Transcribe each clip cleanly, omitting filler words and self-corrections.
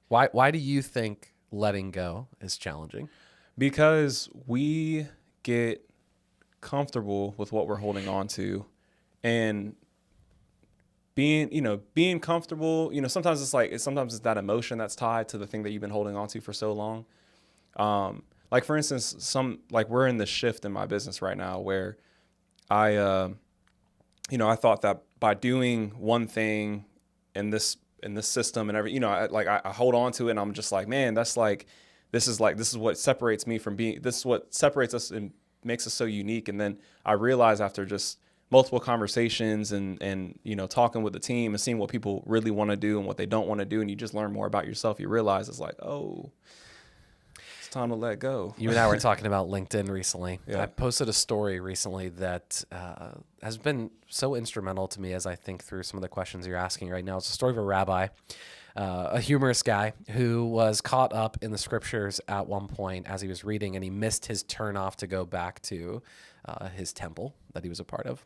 Why do you think letting go is challenging? Because we get comfortable with what we're holding on to, and being comfortable, sometimes sometimes it's that emotion that's tied to the thing that you've been holding on to for so long. Like for instance, we're in the shift in my business right now where I I thought that by doing one thing in this system and every, I hold on to it and I'm just like, man, this is what separates me from being, this is what separates us and makes us so unique. And then I realized after just multiple conversations and talking with the team and seeing what people really want to do and what they don't want to do, and you just learn more about yourself, you realize it's like, oh, it's time to let go. You and I were talking about LinkedIn recently. Yeah. I posted a story recently that has been so instrumental to me as I think through some of the questions you're asking right now. It's a story of a rabbi, a humorous guy who was caught up in the scriptures at one point as he was reading, and he missed his turn off to go back to his temple that he was a part of.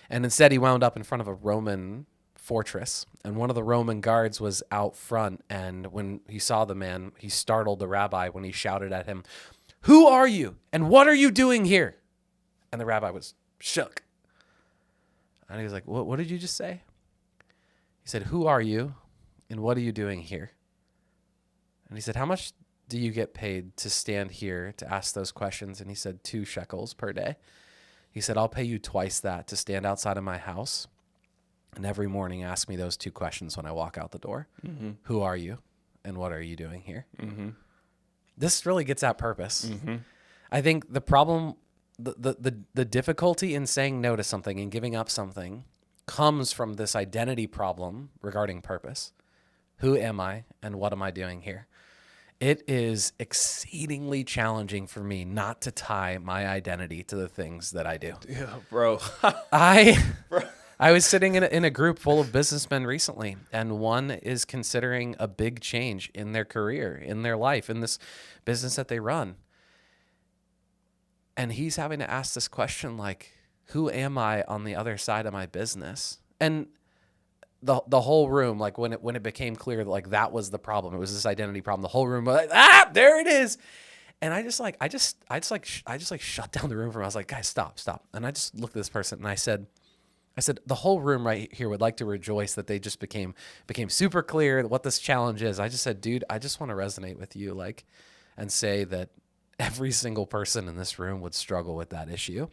And instead, he wound up in front of a Roman fortress, and one of the Roman guards was out front, and when he saw the man, he startled the rabbi when he shouted at him, "Who are you, and what are you doing here?" And the rabbi was shook. And he was like, what did you just say? He said, "Who are you, and what are you doing here?" And he said, "How much do you get paid to stand here to ask those questions?" And he said, 2 shekels per day. He said, "I'll pay you twice that to stand outside of my house and every morning ask me those 2 questions when I walk out the door. Mm-hmm. Who are you, and what are you doing here?" Mm-hmm. This really gets at purpose. Mm-hmm. I think the problem, the difficulty in saying no to something and giving up something comes from this identity problem regarding purpose. Who am I, and what am I doing here? It is exceedingly challenging for me not to tie my identity to the things that I do. Yeah, bro. I Bro. I was sitting in a group full of businessmen recently, and one is considering a big change in their career, in their life, in this business that they run. And he's having to ask this question like, who am I on the other side of my business? And the whole room, like when it became clear that like that was the problem, it was this identity problem. The whole room was like, there it is. And I just shut down the room for him. I was like, guys, stop. And I just looked at this person and I said, the whole room right here would like to rejoice that they just became super clear what this challenge is. I just said, dude, I just want to resonate with you, and say that every single person in this room would struggle with that issue.